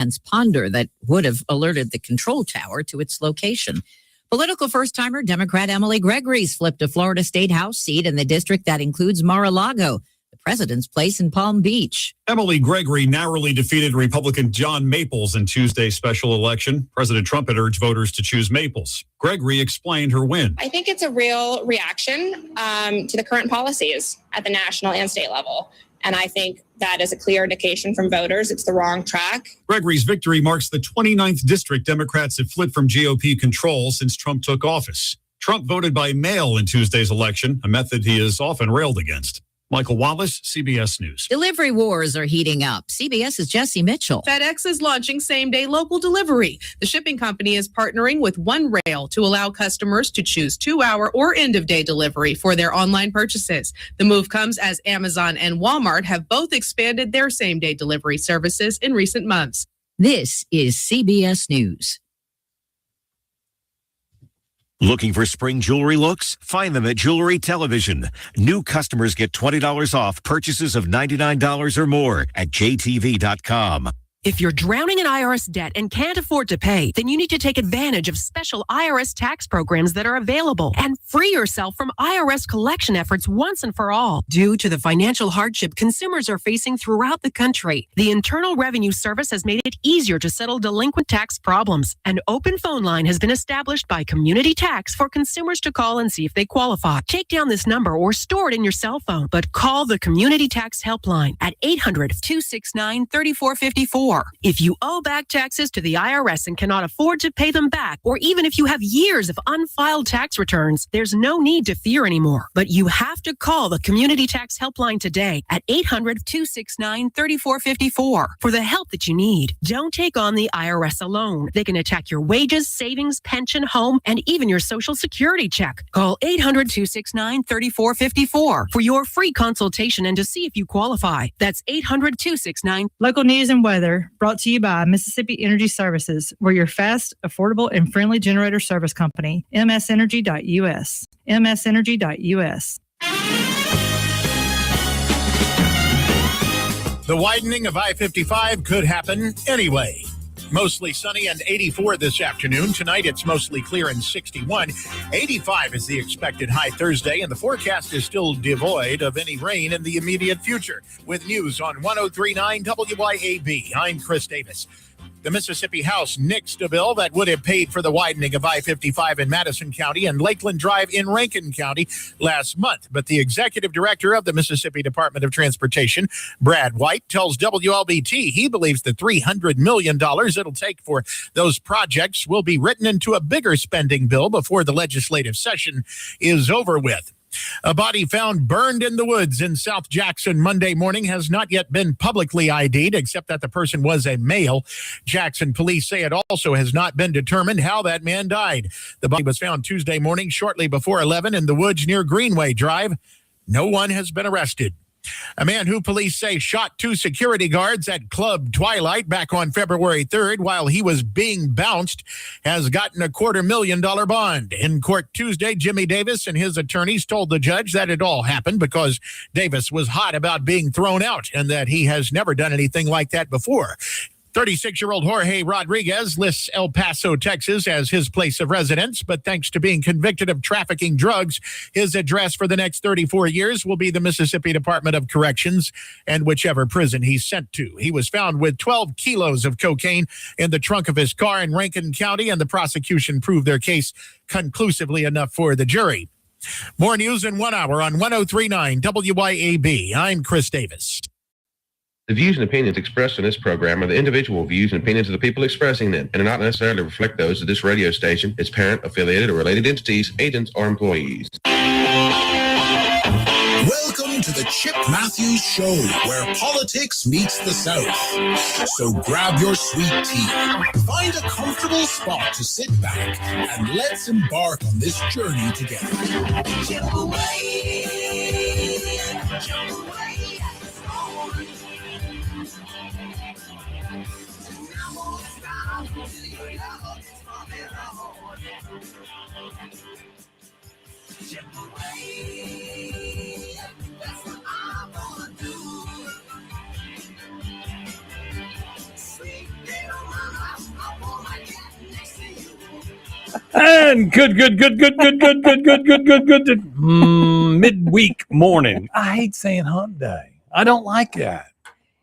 transponder that would have alerted the control tower to its location. Political first-timer Democrat Emily Gregory's flipped a Florida State House seat in the district that includes Mar-a-Lago, the president's place in Palm Beach. Emily Gregory narrowly defeated Republican John Maples in Tuesday's special election. President Trump had urged voters to choose Maples. Gregory explained her win. I think it's a real reaction to the current policies at the national and state level. And I think that is a clear indication from voters it's the wrong track. Gregory's victory marks the 29th district Democrats have flipped from GOP control since Trump took office. Trump voted by mail in Tuesday's election, a method he is often railed against. Michael Wallace, CBS News. Delivery wars are heating up. CBS's Jesse Mitchell. FedEx is launching same-day local delivery. The shipping company is partnering with One Rail to allow customers to choose 2-hour or end-of-day delivery for their online purchases. The move comes as Amazon and Walmart have both expanded their same-day delivery services in recent months. This is CBS News. Looking for spring jewelry looks? Find them at Jewelry Television. New customers get $20 off purchases of $99 or more at jtv.com. If you're drowning in IRS debt and can't afford to pay, then you need to take advantage of special IRS tax programs that are available and free yourself from IRS collection efforts once and for all. Due to the financial hardship consumers are facing throughout the country, the Internal Revenue Service has made it easier to settle delinquent tax problems. An open phone line has been established by Community Tax for consumers to call and see if they qualify. Take down this number or store it in your cell phone, but call the Community Tax Helpline at 800-269-3454. If you owe back taxes to the IRS and cannot afford to pay them back, or even if you have years of unfiled tax returns, there's no need to fear anymore. But you have to call the Community Tax Helpline today at 800-269-3454 for the help that you need. Don't take on the IRS alone. They can attack your wages, savings, pension, home, and even your Social Security check. Call 800-269-3454 for your free consultation and to see if you qualify. That's 800-269. Local news and weather brought to you by Mississippi Energy Services. We're your fast, affordable, and friendly generator service company. msenergy.us. msenergy.us. The widening of I-55 could happen anyway. Mostly sunny and 84 this afternoon. Tonight, it's mostly clear and 61. 85 is the expected high Thursday, and the forecast is still devoid of any rain in the immediate future. With news on 103.9 WYAB, I'm Chris Davis. The Mississippi House nixed a bill that would have paid for the widening of I-55 in Madison County and Lakeland Drive in Rankin County last month. But the executive director of the Mississippi Department of Transportation, Brad White, tells WLBT he believes the $300 million it'll take for those projects will be written into a bigger spending bill before the legislative session is over with. A body found burned in the woods in South Jackson Monday morning has not yet been publicly ID'd, except that the person was a male. Jackson police say it also has not been determined how that man died. The body was found Tuesday morning shortly before 11 in the woods near Greenway Drive. No one has been arrested. A man who police say shot 2 security guards at Club Twilight back on February 3rd while he was being bounced has gotten a $250,000 bond. In court Tuesday, Jimmy Davis and his attorneys told the judge that it all happened because Davis was hot about being thrown out and that he has never done anything like that before. 36-year-old Jorge Rodriguez lists El Paso, Texas as his place of residence, but thanks to being convicted of trafficking drugs, his address for the next 34 years will be the Mississippi Department of Corrections and whichever prison he's sent to. He was found with 12 kilos of cocaine in the trunk of his car in Rankin County, and the prosecution proved their case conclusively enough for the jury. More news in 1 hour on 103.9 WYAB. I'm Chris Davis. The views and opinions expressed in this program are the individual views and opinions of the people expressing them and do not necessarily reflect those of this radio station, its parent, affiliated, or related entities, agents, or employees. Welcome to the Chip Matthews Show, where politics meets the South. So grab your sweet tea, find a comfortable spot to sit back, and let's embark on this journey together. Chip away, chip away. Chip away, that's what I'm gonna do. Sweet little And good. Midweek morning. I hate saying hump day. I don't like that.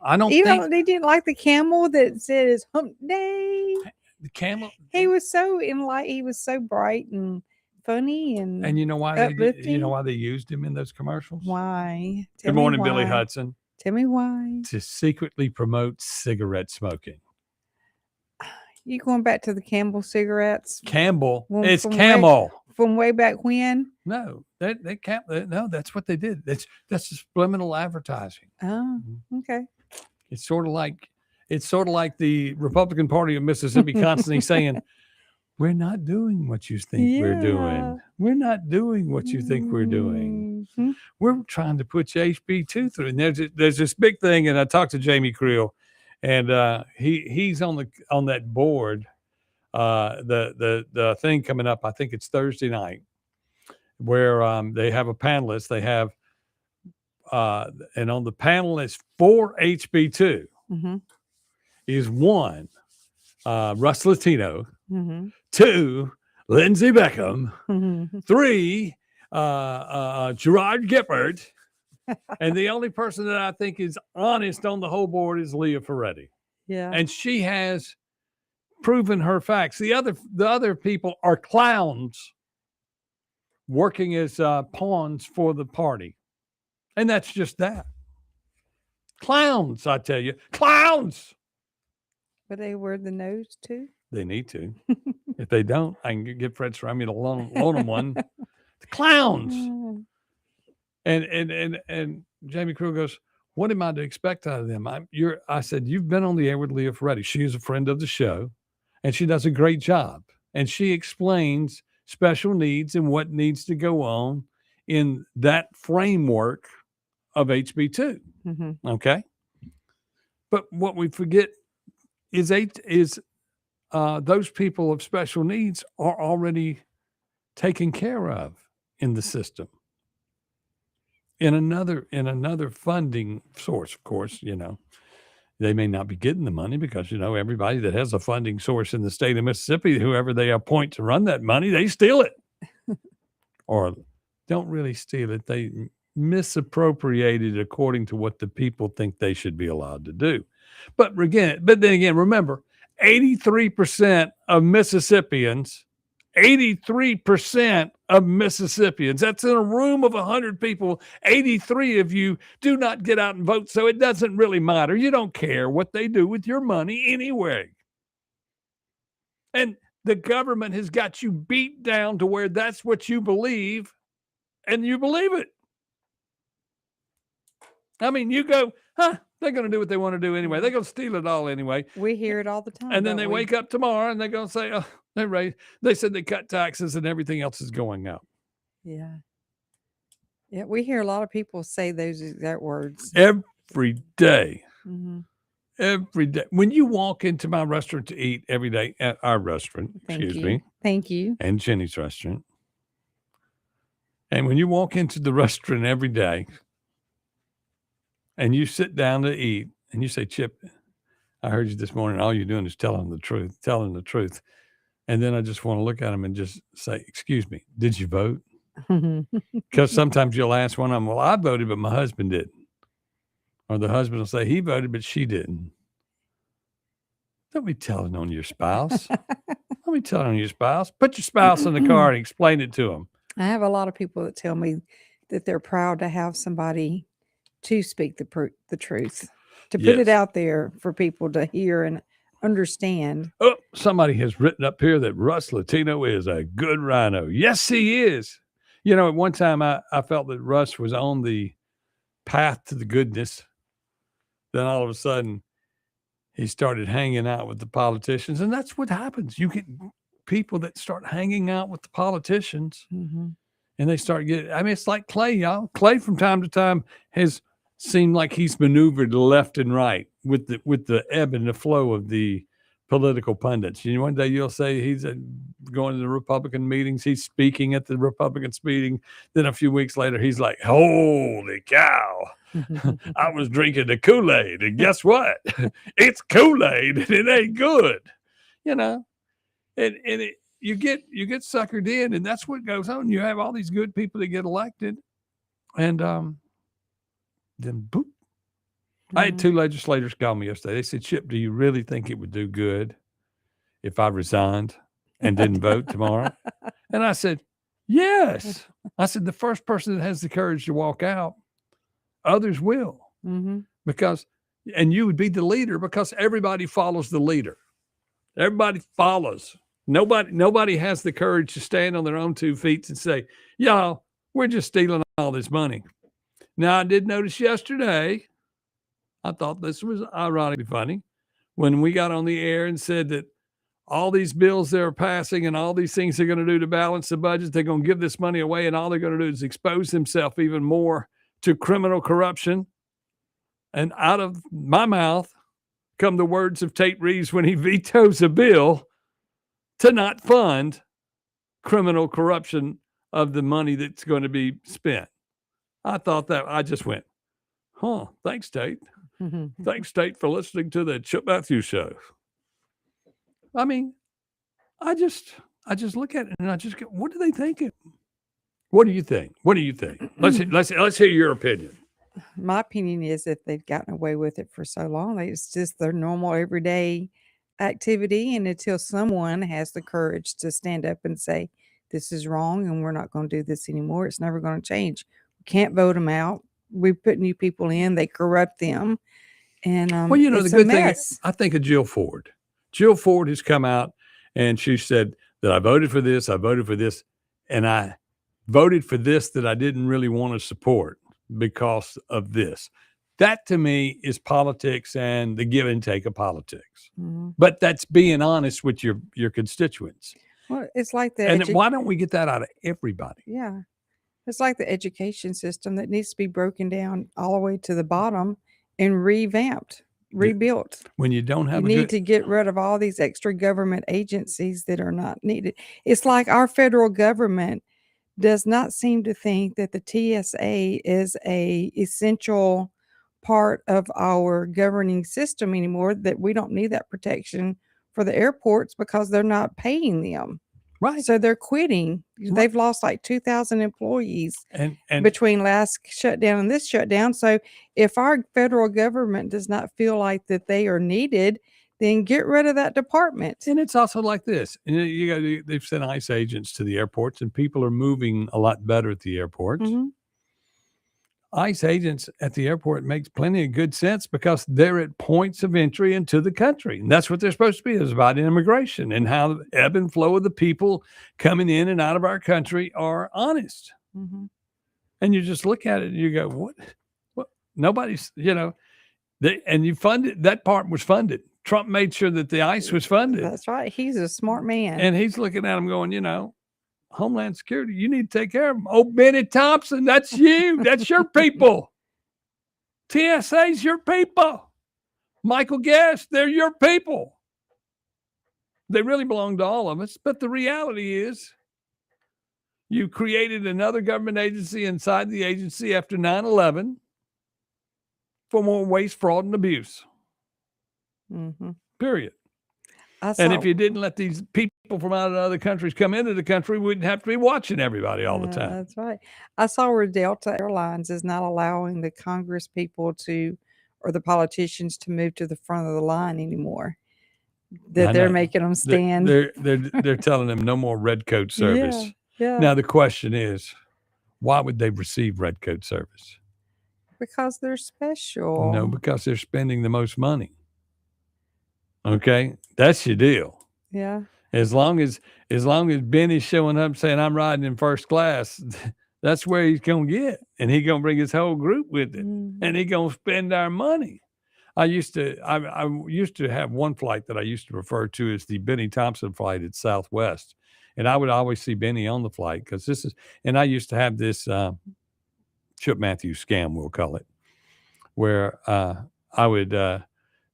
I don't think they didn't like the camel that said it's hump day. the camel. He was so he was so bright and funny and you know why they used him in those commercials? Why? Good morning, Billy Hudson. Tell me why. To secretly promote cigarette smoking. You going back to the Campbell cigarettes? Campbell. It's from Camel. From way back when? No, they can't. No, that's what they did. That's subliminal advertising. Oh, okay. It's sort of like the Republican Party of Mississippi constantly saying, "We're not doing what you think we're doing. We're not doing what you think we're doing. Mm-hmm. We're trying to put HB2 through." And there's this big thing, and I talked to Jamie Creel, and he's on that board. The thing coming up, I think it's Thursday night, where they have a panelist. They have and on the panelists for HB2 is one, Russ Latino, 2, Lindsey Beckham, 3, Gerard Gippert, and the only person that I think is honest on the whole board is Leah Ferretti. Yeah. And she has proven her facts. The other people are clowns working as pawns for the party. And that's just that. Clowns, I tell you. Clowns! But they wear the nose too? They need to. If they don't, I can get Fred Strami to loan them one. The clowns! And Jamie Crew goes, what am I to expect out of them? I said, you've been on the air with Leah Ferretti. She is a friend of the show, and she does a great job. And she explains special needs and what needs to go on in that framework of HB2. Okay? But what we forget is those people of special needs are already taken care of in the system. In another funding source, of course, they may not be getting the money because, everybody that has a funding source in the state of Mississippi, whoever they appoint to run that money, they steal it. Or don't really steal it. They misappropriate it according to what the people think they should be allowed to do. But then again, remember, 83% of Mississippians, that's in a room of 100 people, 83 of you do not get out and vote, so it doesn't really matter. You don't care what they do with your money anyway. And the government has got you beat down to where that's what you believe, and you believe it. I mean, you go, they're going to do what they want to do anyway. They're going to steal it all anyway. We hear it all the time. And then they wake up tomorrow and they're going to say, oh, they said they cut taxes and everything else is going up. Yeah. Yeah, we hear a lot of people say those exact words. Every day. Every day. When you walk into my restaurant to eat every day, at our restaurant, Thank you. And Jenny's restaurant. And when you walk into the restaurant every day and you sit down to eat and you say, Chip, I heard you this morning. All you're doing is telling the truth. And then I just want to look at them and just say, excuse me, did you vote? Because sometimes you'll ask one of them, well, I voted, but my husband didn't. Or the husband will say, he voted, but she didn't. Don't be telling on your spouse. Don't be telling on your spouse. Put your spouse in the car and explain it to them. I have a lot of people that tell me that they're proud to have somebody to speak the truth, to put it out there for people to hear and understand. Oh, somebody has written up here that Russ Latino is a good rhino. Yes, he is. At one time I felt that Russ was on the path to the goodness. Then all of a sudden he started hanging out with the politicians, and that's what happens. You get people that start hanging out with the politicians and they start getting, it's like Clay, y'all. Clay from time to time has seemed like he's maneuvered left and right with the ebb and the flow of the political pundits. One day you'll say he's going to the Republican meetings, he's speaking at the Republicans meeting. Then a few weeks later, he's like, holy cow, I was drinking the Kool-Aid, and guess what? It's Kool-Aid, and it ain't good. you get suckered in, and that's what goes on. You have all these good people that get elected, and then boop. I had 2 legislators call me yesterday. They said, Chip, do you really think it would do good if I resigned and didn't vote tomorrow? And I said, yes. I said, the first person that has the courage to walk out, others will. Because, and you would be the leader because everybody follows the leader. Everybody follows. Nobody has the courage to stand on their own 2 feet and say, y'all, we're just stealing all this money. Now, I did notice yesterday, I thought this was ironically funny, when we got on the air and said that all these bills they're passing and all these things they're going to do to balance the budget, they're going to give this money away, and all they're going to do is expose themselves even more to criminal corruption. And out of my mouth come the words of Tate Reeves when he vetoes a bill to not fund criminal corruption of the money that's going to be spent. I thought that, I just went, thanks, Tate. Thanks, Tate, for listening to the Chip Matthews Show. I mean, I just look at it and I just go, what are they thinking? What do you think? What do you think? Let's hear your opinion. My opinion is that they've gotten away with it for so long. It's just their normal everyday activity. And until someone has the courage to stand up and say, this is wrong and we're not going to do this anymore, it's never going to change. We can't vote them out. We put new people in, they corrupt them. And well, you know, the good thing, I think of Jill Ford. Jill Ford has come out and she said that I voted for this, and I voted for this that I didn't really want to support because of this. That to me is politics and the give and take of politics. But that's being honest with your constituents. Well, it's like and why don't we get that out of everybody? Yeah. It's like the education system that needs to be broken down all the way to the bottom and revamped, rebuilt. When you don't have you need to get rid of all these extra government agencies that are not needed. It's like our federal government does not seem to think that the TSA is a essential part of our governing system anymore, that we don't need that protection for the airports because they're not paying them. Right. So they're quitting. Right. They've lost like 2,000 employees and between last shutdown and this shutdown. So if our federal government does not feel like that they are needed, then get rid of that department. And it's also like this. They've sent ICE agents to the airports, and people are moving a lot better at the airports. ICE agents at the airport makes plenty of good sense because they're at points of entry into the country. And that's what they're supposed to be. It's about immigration and how the ebb and flow of the people coming in and out of our country are honest. And you just look at it and you go, what? Nobody's, and you funded, that part was funded. Trump made sure that the ICE was funded. That's right. He's a smart man. And he's looking at them going, Homeland Security, you need to take care of them. Oh, Benny Thompson, that's you. That's your people. TSA's your people. Michael Guest, they're your people. They really belong to all of us. But the reality is you created another government agency inside the agency after 9/11 for more waste, fraud, and abuse. Period. And if you didn't let these people from out of other countries come into the country, we wouldn't have to be watching everybody all the time. That's right. I saw where Delta Airlines is not allowing the Congress people or the politicians to move to the front of the line anymore. That they're making them stand. They're telling them no more red coat service. Yeah. Now the question is, why would they receive red coat service? Because they're special. No, because they're spending the most money. Okay, that's your deal. Yeah. As long as Benny's showing up saying I'm riding in first class, that's where he's gonna get, and he's gonna bring his whole group with him, and he's gonna spend our money. I used to have one flight that I used to refer to as the Benny Thompson flight at Southwest, and I would always see Benny on the flight because I used to have this Chip Matthews scam, we'll call it, where I would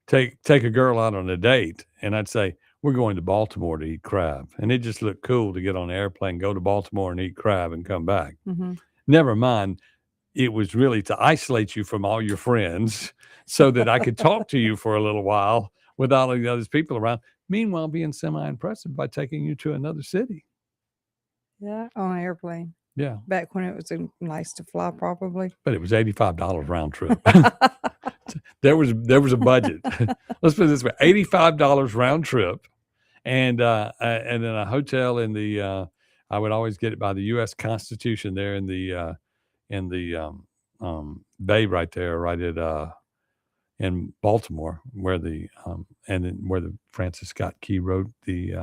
take a girl out on a date, and I'd say, we're going to Baltimore to eat crab. And it just looked cool to get on an airplane, go to Baltimore and eat crab and come back. Never mind, it was really to isolate you from all your friends so that I could talk to you for a little while with all of the other people around. Meanwhile, being semi-impressive by taking you to another city. Yeah, on an airplane. Yeah. Back when it was nice to fly, probably. But it was $85 round trip. There was a budget. Let's put it this way: $85 round trip, and then a hotel in the. I would always get it by the U.S. Constitution there in the bay right there, right at in Baltimore, where the where the Francis Scott Key wrote the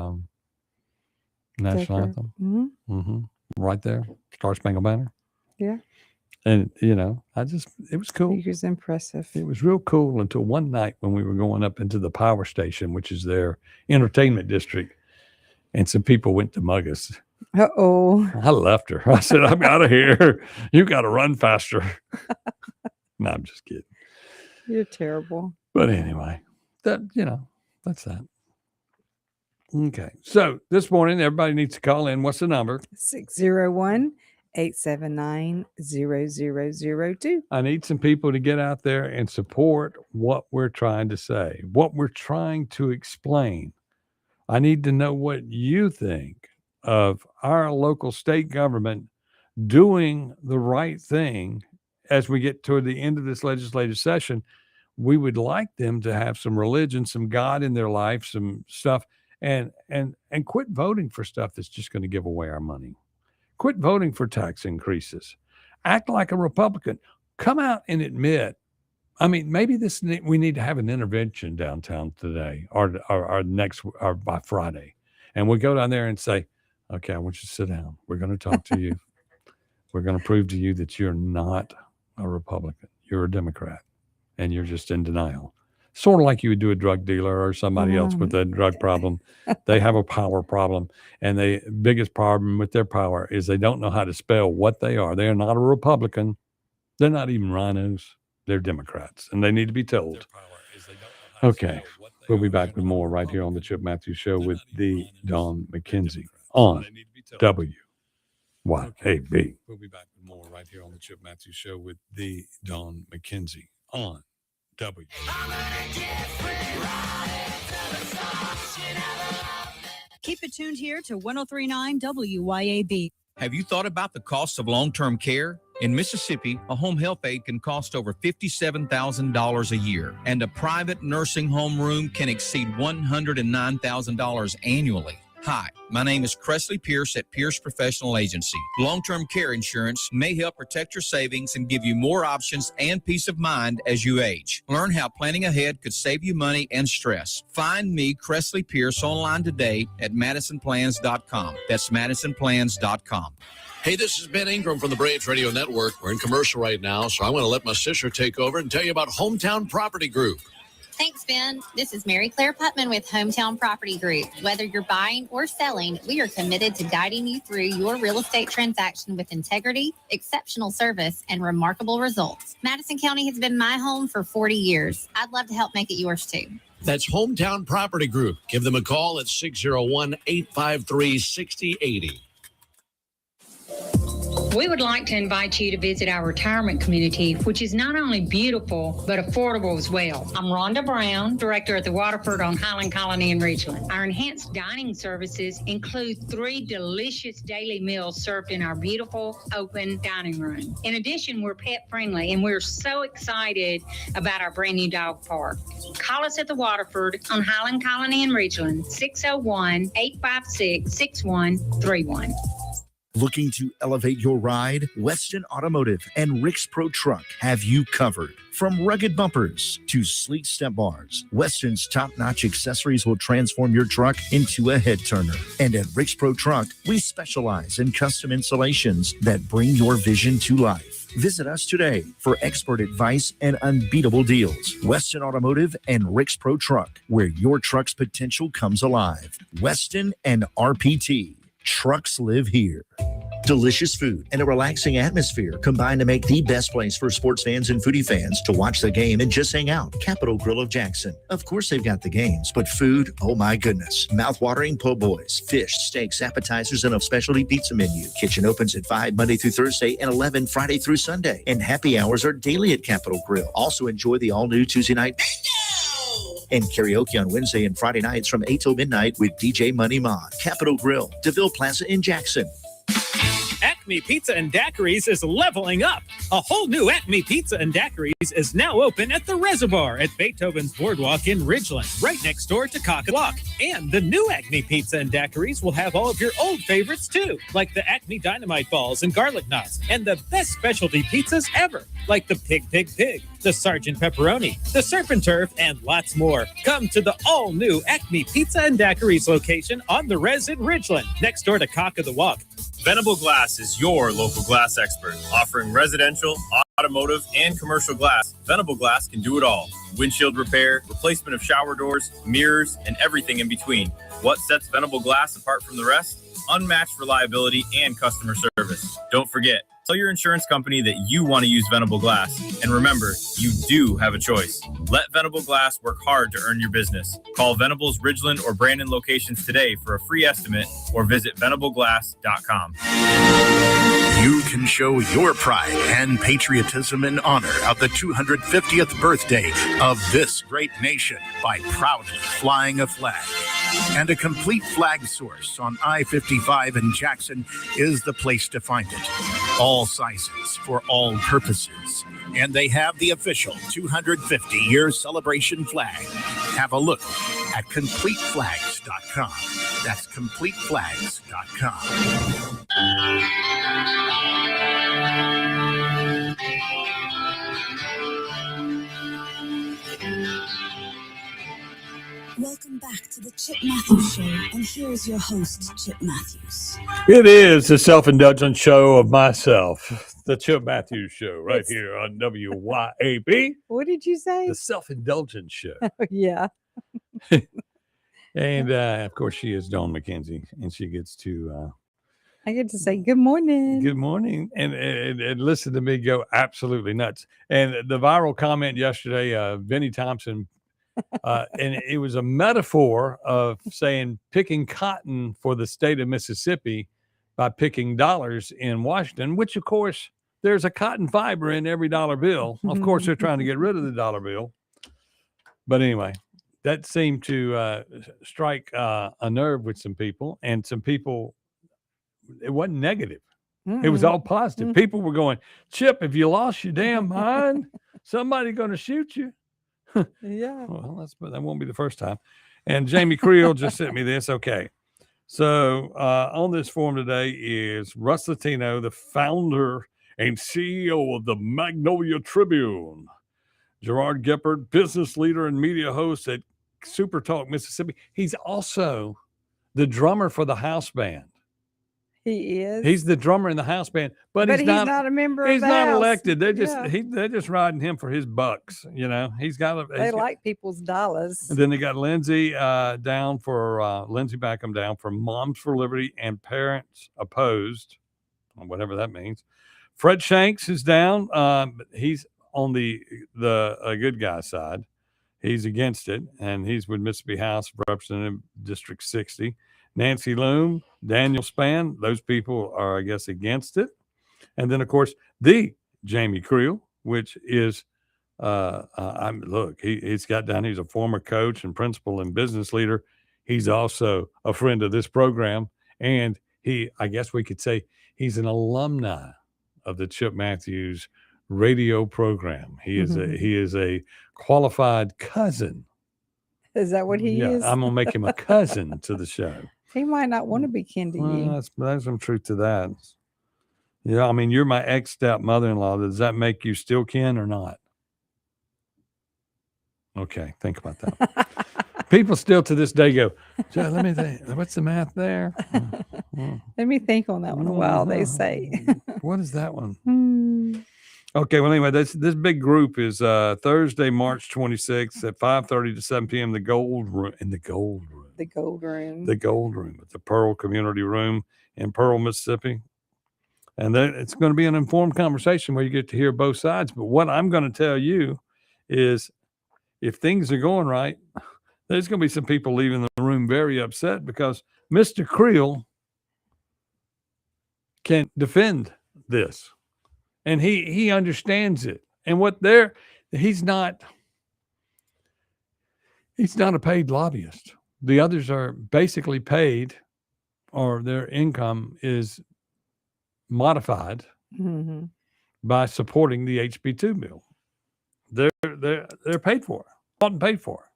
national anthem. Mm-hmm. Right there, Star Spangled Banner. Yeah. And, it was cool. It was impressive. It was real cool until one night when we were going up into the power station, which is their entertainment district, and some people went to mug us. Uh-oh. I left her. I said, I'm out of here. You got to run faster. No, I'm just kidding. You're terrible. But anyway, that's that. Okay. So this morning, everybody needs to call in. What's the number? 601-879-0002. I need some people to get out there and support what we're trying to say, what we're trying to explain. I need to know what you think of our local state government doing the right thing as we get toward the end of this legislative session. We would like them to have some religion, some God in their life, some stuff, and quit voting for stuff that's just going to give away our money. Quit voting for tax increases. Act like a Republican. Come out and admit. I mean, maybe we need to have an intervention downtown today or by Friday. And we go down there and say, okay, I want you to sit down. We're going to talk to you. We're going to prove to you that you're not a Republican. You're a Democrat. And you're just in denial. Sort of like you would do a drug dealer or somebody else with a drug problem. They have a power problem. And the biggest problem with their power is they don't know how to spell what they are. They are not a Republican. They're not even rhinos. They're Democrats. And they need to be told. Okay. We'll be back with more right here on the Chip Matthews Show with the Don McKenzie on WYAB. We'll be back with more right here on the Chip Matthews Show with the Don McKenzie on W. Keep it tuned here to 103.9 WYAB. Have you thought about the cost of long-term care? In Mississippi, a home health aide can cost over $57,000 a year, and a private nursing home room can exceed $109,000 annually. Hi, my name is Cressley Pierce at Pierce Professional Agency. Long-term care insurance may help protect your savings and give you more options and peace of mind as you age. Learn how planning ahead could save you money and stress. Find me, Cressley Pierce, online today at MadisonPlans.com. That's MadisonPlans.com. Hey, this is Ben Ingram from the Braves Radio Network. We're in commercial right now, so I want to let my sister take over and tell you about Hometown Property Group. Thanks, Ben. This is Mary Claire Putman with Hometown Property Group. Whether you're buying or selling, we are committed to guiding you through your real estate transaction with integrity, exceptional service, and remarkable results. Madison County has been my home for 40 years. I'd love to help make it yours too. That's Hometown Property Group. Give them a call at 601-853-6080. We would like to invite you to visit our retirement community, which is not only beautiful, but affordable as well. I'm Rhonda Brown, director at the Waterford on Highland Colony in Ridgeland. Our enhanced dining services include 3 delicious daily meals served in our beautiful open dining room. In addition, we're pet friendly, and we're so excited about our brand new dog park. Call us at the Waterford on Highland Colony in Ridgeland, 601-856-6131. Looking to elevate your ride? Weston Automotive and Rick's Pro Truck have you covered. From rugged bumpers to sleek step bars, Weston's top-notch accessories will transform your truck into a head-turner. And at Rick's Pro Truck, we specialize in custom installations that bring your vision to life. Visit us today for expert advice and unbeatable deals. Weston Automotive and Rick's Pro Truck, where your truck's potential comes alive. Weston and RPT. Trucks live here. Delicious food and a relaxing atmosphere combine to make the best place for sports fans and foodie fans to watch the game and just hang out. Capitol Grill of Jackson. Of course they've got the games, but food, oh my goodness. Mouth-watering po' boys, fish, steaks, appetizers, and a specialty pizza menu. Kitchen opens at 5 Monday through Thursday and 11 Friday through Sunday. And happy hours are daily at Capitol Grill. Also enjoy the all-new Tuesday night And karaoke on Wednesday and Friday nights from 8 till midnight with DJ Money Mon. Capitol Grill, DeVille Plaza in Jackson. Acme Pizza and Daiquiris is leveling up. A whole new Acme Pizza and Daiquiris is now open at the Reservoir at Beethoven's Boardwalk in Ridgeland, right next door to Cock and Lock. And the new Acme Pizza and Daiquiris will have all of your old favorites too, like the Acme Dynamite Balls and Garlic Knots, and the best specialty pizzas ever, like the Pig, the Sergeant Pepperoni, the Surf and Turf, and lots more. Come to the all-new Acme Pizza and Daiquiris location on the Res in Ridgeland, next door to Cock of the Walk. Venable Glass is your local glass expert, offering residential, automotive, and commercial glass. Venable Glass can do it all. Windshield repair, replacement of shower doors, mirrors, and everything in between. What sets Venable Glass apart from the rest? Unmatched reliability and customer service. Don't forget, tell your insurance company that you want to use Venable Glass. And remember, you do have a choice. Let Venable Glass work hard to earn your business. Call Venable's Ridgeland or Brandon locations today for a free estimate or visit venableglass.com. You can show your pride and patriotism in honor of the 250th birthday of this great nation by proudly flying a flag. And a complete flag source on I-55 in Jackson is the place to find it. All sizes for all purposes. And they have the official 250-year celebration flag. Have a look at CompleteFlags.com. That's CompleteFlags.com. Welcome back to the Chip Matthews Show, and here's your host, Chip Matthews. It is the self-indulgent show of myself, the Chip Matthews Show, right here on WYAB. What did you say? The self-indulgent show. Yeah. And, of course, she is Dawn McKenzie, and she gets to... I get to say good morning. Good morning. And listen to me go absolutely nuts. And the viral comment yesterday, Vinnie Thompson, and it was a metaphor of saying picking cotton for the state of Mississippi by picking dollars in Washington, which, of course, there's a cotton fiber in every dollar bill. Of course, they're trying to get rid of the dollar bill. But anyway, that seemed to strike a nerve with some people, and some people, it wasn't negative. It was all positive. People were going, Chip, if you lost your damn mind, somebody going to shoot you. Yeah. Well, that won't be the first time. And Jamie Creel just sent me this. Okay. So on this form today is Russ Latino, the founder and CEO of the Magnolia Tribune. Gerard Geppert, business leader and media host at Super Talk Mississippi. He's also the drummer for the house band. He is. He's the drummer in the house band, but he's not a member. He's of the not house. elected. They're just riding him for his bucks. You know, he's got. They like people's dollars. And then they got Lindsey down for Lindsey Backham down for Moms for Liberty and Parents Opposed, whatever that means. Fred Shanks is down. He's on the good guy side. He's against it, and he's with Mississippi House of Representatives District 60. Nancy Loom, Daniel Spann, those people are, I guess, against it. And then, of course, the Jamie Creel, which is, he's got down, he's a former coach and principal and business leader. He's also a friend of this program. And I guess we could say he's an alumni of the Chip Matthews radio program. He is a qualified cousin. Is that what he is? I'm going to make him a cousin to the show. He might not want to be kin to you. There's some truth to that. Yeah, I mean, you're my ex-stepmother-in-law. Does that make you still kin or not? Okay, think about that. People still to this day go, let me think. What's the math there? Let me think on that one a while, they say. What is that one? Okay, well, anyway, this big group is Thursday, March 26th at 5:30 to 7 p.m. The Gold Room at the Pearl Community Room in Pearl, Mississippi. And it's going to be an informed conversation where you get to hear both sides. But what I'm going to tell you is if things are going right, there's going to be some people leaving the room very upset because Mr. Creel can defend this. And he understands it. And it's He's not a paid lobbyist. The others are basically paid, or their income is modified Mm-hmm. by supporting the HB2 bill. They're paid for, bought and paid for,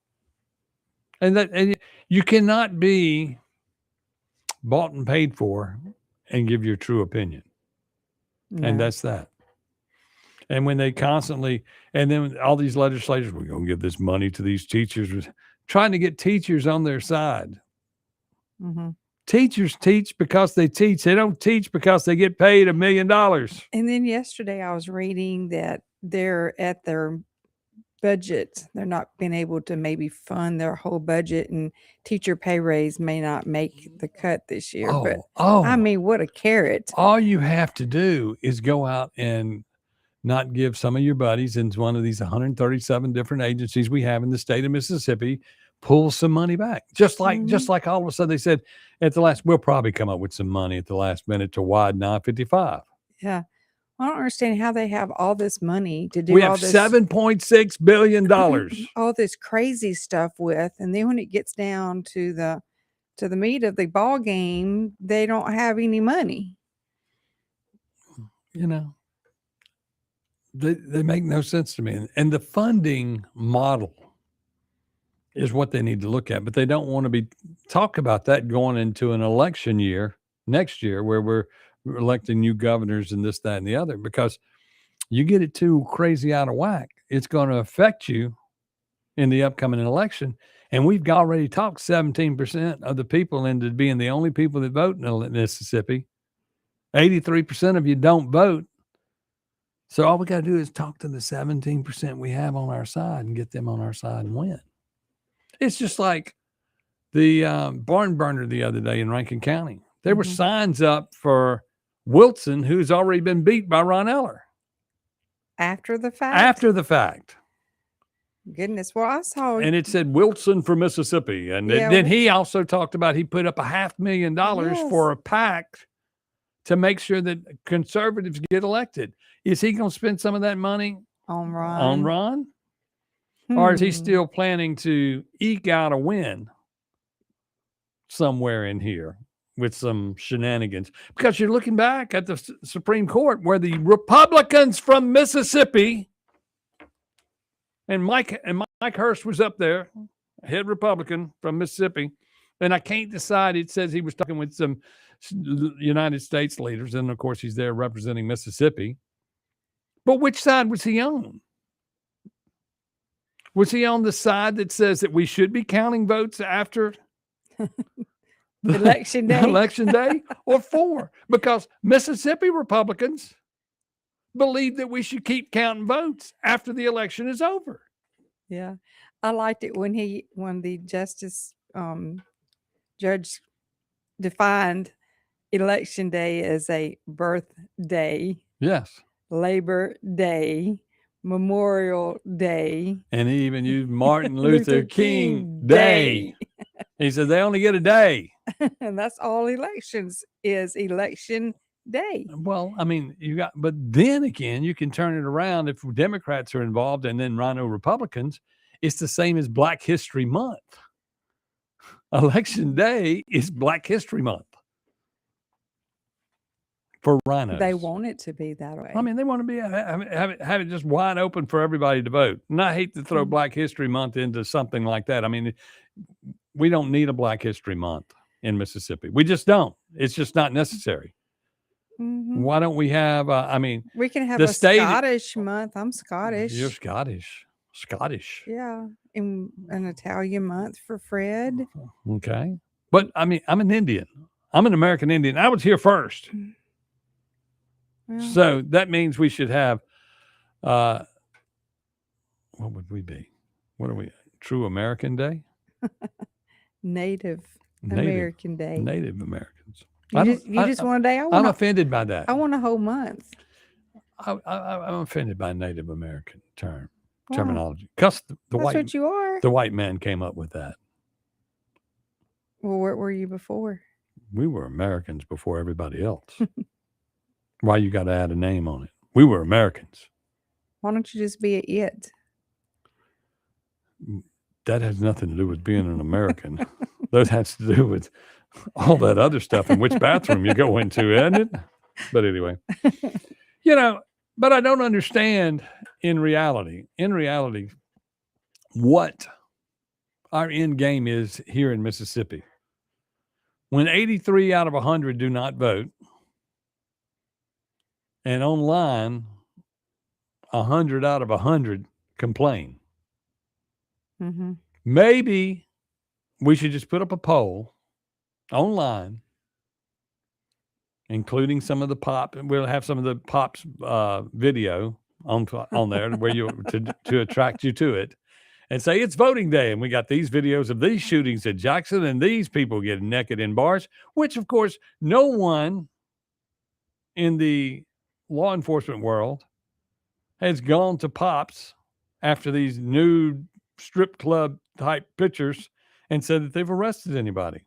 and you cannot be bought and paid for and give your true opinion, and No. that's that. And when they constantly, and then all these legislators, we're going to give this money to these teachers, trying to get teachers on their side. Mm-hmm. Teachers teach because they teach. They don't teach because they get paid $1 million. And then yesterday I was reading that they're at their budget. They're not being able to maybe fund their whole budget, and teacher pay raise may not make the cut this year. But I mean, what a carrot. All you have to do is go out and not give some of your buddies in one of these 137 different agencies we have in the state of Mississippi, pull some money back. Just like all of a sudden they said at the last, we'll probably come up with some money at the last minute to widen I-55. Yeah. I don't understand how they have all this money to do We all have this $7.6 billion. all this crazy stuff with, and then when it gets down to the meat of the ball game, they don't have any money. You know, they make no sense to me. And the funding model is what they need to look at, but they don't want to talk about that going into an election year next year where we're electing new governors and this, that, and the other, because you get it too crazy out of whack, it's going to affect you in the upcoming election. And we've already talked 17% of the people into being the only people that vote in Mississippi. 83% of you don't vote. So all we got to do is talk to the 17% we have on our side and get them on our side and win. It's just like the barn burner the other day in Rankin County. There were signs up for Wilson, who's already been beat by Ron Eller. After the fact? After the fact. Goodness. Well, I saw. And it said Wilson for Mississippi. And then he also talked about he put up $500,000 for a PAC to make sure that conservatives get elected. Is he going to spend some of that money on Ron? Or is he still planning to eke out a win somewhere in here with some shenanigans? Because you're looking back at the Supreme Court where the Republicans from Mississippi, and Mike Hurst was up there, head Republican from Mississippi, and I can't decide. It says he was talking with some United States leaders, and of course he's there representing Mississippi. But which side was he on? Was he on the side that says that we should be counting votes after election day? Or for? Because Mississippi Republicans believe that we should keep counting votes after the election is over. Yeah. I liked it when the justice judge defined election day as a birthday. Yes. Labor Day, Memorial Day. And he even used Martin Luther King Day. He said they only get a day. And that's all elections is, election day. Well, I mean, but then again, you can turn it around. If Democrats are involved and then Rhino Republicans, it's the same as Black History Month. Election Day is Black History Month. For rhinos. They want it to be that way. I mean, they want to be have it just wide open for everybody to vote. And I hate to throw Black History Month into something like that. I mean, we don't need a Black History Month in Mississippi. We just don't. It's just not necessary. Mm-hmm. Why don't we have? We can have a Scottish month. I'm Scottish. You're Scottish. Yeah, and an Italian month for Fred. Okay, but I mean, I'm an Indian. I'm an American Indian. I was here first. Well, so that means we should have, what would we be? What are we? True American Day? Native American Day. Native Americans. You just want a day? I'm offended by that. I want a whole month. I'm offended by Native American terminology. Because what you are. The white man came up with that. Well, where were you before? We were Americans before everybody else. Why you got to add a name on it? We were Americans. Why don't you just be it? that has nothing to do with being an American. That has to do with all that other stuff and which bathroom you go into, isn't it? But anyway, but I don't understand in reality, what our end game is here in Mississippi. When 83 out of 100 do not vote, and online 100 out of 100 complain. Mm-hmm. Maybe we should just put up a poll online, including some of the pop, and we'll have some of the pop's video on there where you to attract you to it, and say it's voting day, and we got these videos of these shootings at Jackson and these people getting naked in bars, which of course no one in the law enforcement world has gone to Pops after these nude strip club type pictures and said that they've arrested anybody.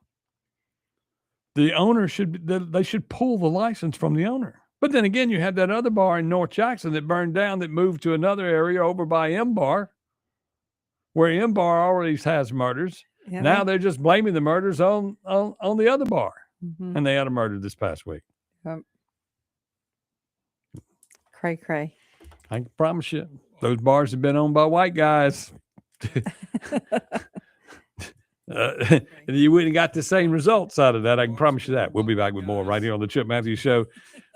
The owner they should pull the license from the owner. But then again, you had that other bar in North Jackson that burned down, that moved to another area over by M Bar, where M Bar already has murders. Yeah, now they're just blaming the murders on the other bar. Mm-hmm. And they had a murder this past week. Yep. Cray. I can promise you, those bars have been owned by white guys. You wouldn't have got the same results out of that. I can promise you that. We'll be back with more right here on the Chip Matthews Show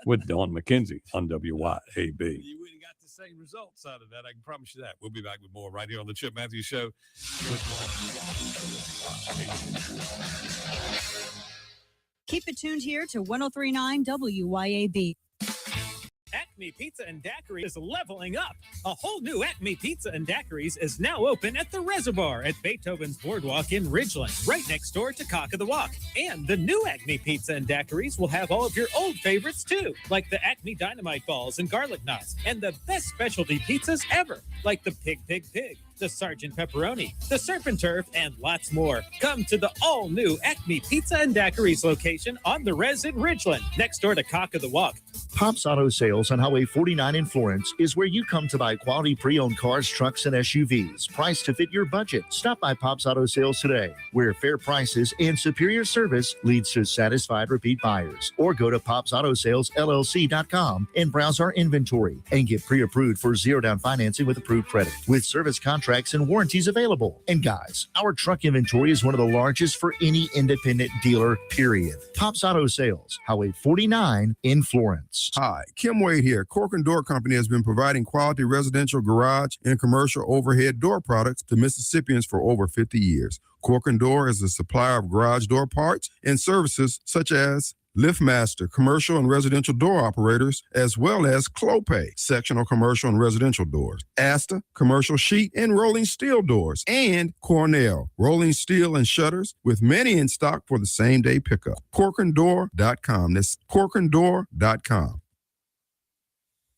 with Dawn McKenzie on WYAB. You wouldn't have got the same results out of that. I can promise you that. We'll be back with more right here on the Chip Matthews Show with Keep it tuned here to 103.9 WYAB. Acme Pizza and Daiquiris is leveling up. A whole new Acme Pizza and Daiquiris is now open at the Reservoir at Beethoven's Boardwalk in Ridgeland, right next door to Cock of the Walk. And the new Acme Pizza and Daiquiris will have all of your old favorites too, like the Acme Dynamite Balls and Garlic Knots, and the best specialty pizzas ever, like the Pig, the Sergeant Pepperoni, the Surf and Turf, and lots more. Come to the all-new Acme Pizza and Daiquiris location on the Res in Ridgeland, next door to Cock of the Walk. Pops Auto Sales on Highway 49 in Florence is where you come to buy quality pre-owned cars, trucks, and SUVs, priced to fit your budget. Stop by Pops Auto Sales today, where fair prices and superior service leads to satisfied repeat buyers. Or go to popsautosalesllc.com and browse our inventory and get pre-approved for zero-down financing with approved credit, with service contracts and warranties available. And guys, our truck inventory is one of the largest for any independent dealer, period. Pops Auto Sales, Highway 49 in Florence. Hi, Kim Wade here. Cork and Door Company has been providing quality residential garage and commercial overhead door products to Mississippians for over 50 years. Cork and Door is a supplier of garage door parts and services such as LiftMaster, commercial and residential door operators, as well as Clopay, sectional commercial and residential doors, Asta, commercial sheet and rolling steel doors, and Cornell, rolling steel and shutters, with many in stock for the same-day pickup. CorkandDoor.com. That's CorkandDoor.com.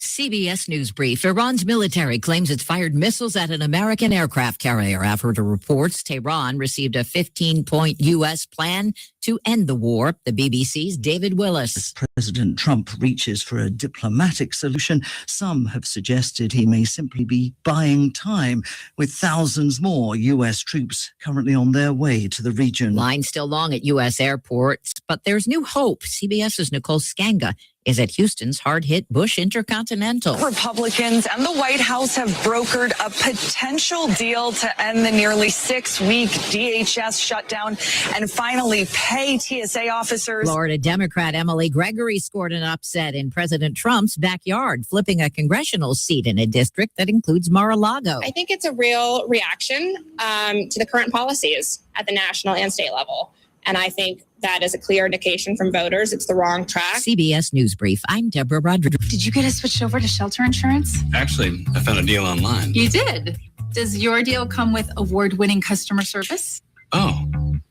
CBS News Brief. Iran's military claims it's fired missiles at an American aircraft carrier after the reports Tehran received a 15-point U.S. plan to end the war. The BBC's David Willis. President Trump reaches for a diplomatic solution. Some have suggested he may simply be buying time, with thousands more U.S. troops currently on their way to the region. Lines still long at U.S. airports, but there's new hope. CBS's Nicole Skanga is at Houston's hard-hit Bush Intercontinental. Republicans and the White House have brokered a potential deal to end the nearly 6-week DHS shutdown and finally pay TSA officers. Florida Democrat Emily Gregory scored an upset in President Trump's backyard, flipping a congressional seat in a district that includes Mar-a-Lago. I think it's a real reaction to the current policies at the national and state level. And I think that is a clear indication from voters it's the wrong track. CBS News Brief. I'm Deborah Rodriguez. Did you get us switched over to shelter insurance? Actually, I found a deal online. You did? Does your deal come with award-winning customer service? Oh,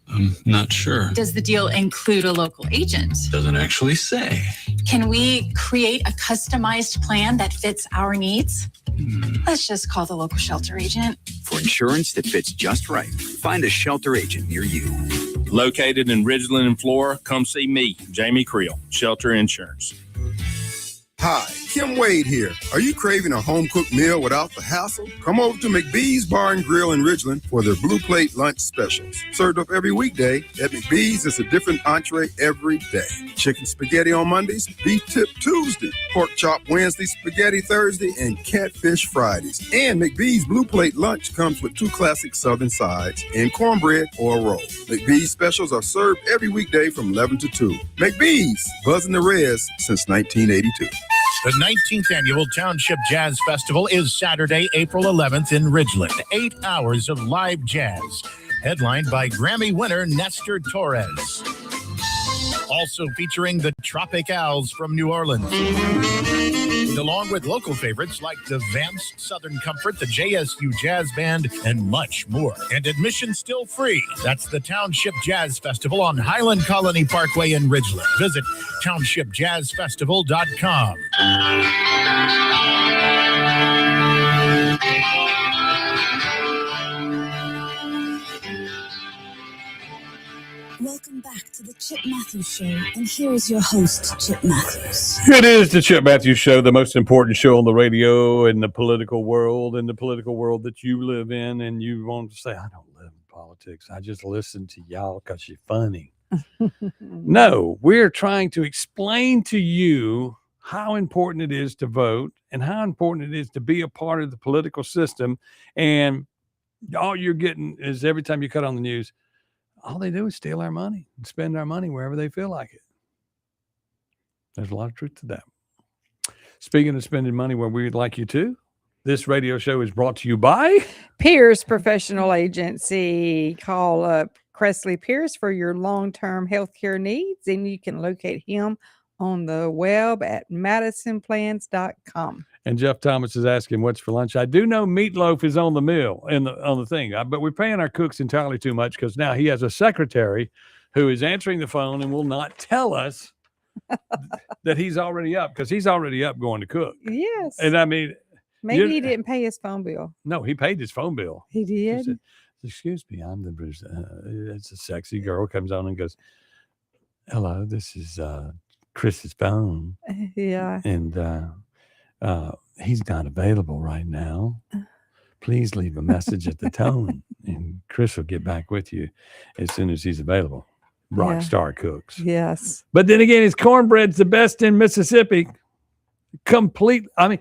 I'm not sure. Does the deal include a local agent? Doesn't actually say. Can we create a customized plan that fits our needs? Let's just call the local shelter agent. For insurance that fits just right, find a shelter agent near you. Located in Ridgeland and Flora, come see me, Jamie Creel, Shelter Insurance. Hi, Kim Wade here. Are you craving a home-cooked meal without the hassle? Come over to McBee's Bar and Grill in Ridgeland for their Blue Plate lunch specials. Served up every weekday, at McBee's is a different entree every day. Chicken spaghetti on Mondays, beef tip Tuesday, pork chop Wednesday, spaghetti Thursday, and catfish Fridays. And McBee's Blue Plate lunch comes with 2 classic Southern sides and cornbread or a roll. McBee's specials are served every weekday from 11 to 2. McBee's, buzzing the res since 1982. The 19th Annual Township Jazz Festival is Saturday, April 11th in Ridgeland. 8 hours of live jazz, headlined by Grammy winner Nestor Torres. Also featuring the Tropic Owls from New Orleans, along with local favorites like the Vamps, Southern Comfort, the JSU Jazz Band, and much more. And admission still free. That's the Township Jazz Festival on Highland Colony Parkway in Ridgeland. Visit townshipjazzfestival.com. Welcome back to the Chip Matthews Show, and here is your host, Chip Matthews. It is the Chip Matthews Show, the most important show on the radio in the political world, that you live in, and you want to say, I don't live in politics. I just listen to y'all because you're funny. No, we're trying to explain to you how important it is to vote and how important it is to be a part of the political system. And all you're getting is every time you cut on the news, all they do is steal our money and spend our money wherever they feel like it. There's a lot of truth to that. Speaking of spending money where we'd like you to, this radio show is brought to you by Pierce Professional Agency. Call up Cressley Pierce for your long-term healthcare needs, and you can locate him on the web at madisonplans.com. And Jeff Thomas is asking what's for lunch. I do know meatloaf is on the meal on the thing, but we're paying our cooks entirely too much because now he has a secretary who is answering the phone and will not tell us that he's already up, because he's already up going to cook. Yes. And I mean, maybe he didn't pay his phone bill. No, he paid his phone bill. He did. Said, excuse me, I'm the Bruce. It's a sexy girl comes on and goes, hello, this is Chris's phone. Yeah. And he's not available right now. Please leave a message at the tone, and Chris will get back with you as soon as he's available. Rockstar cooks. Yes. But then again, his cornbread's the best in Mississippi. Complete. I mean,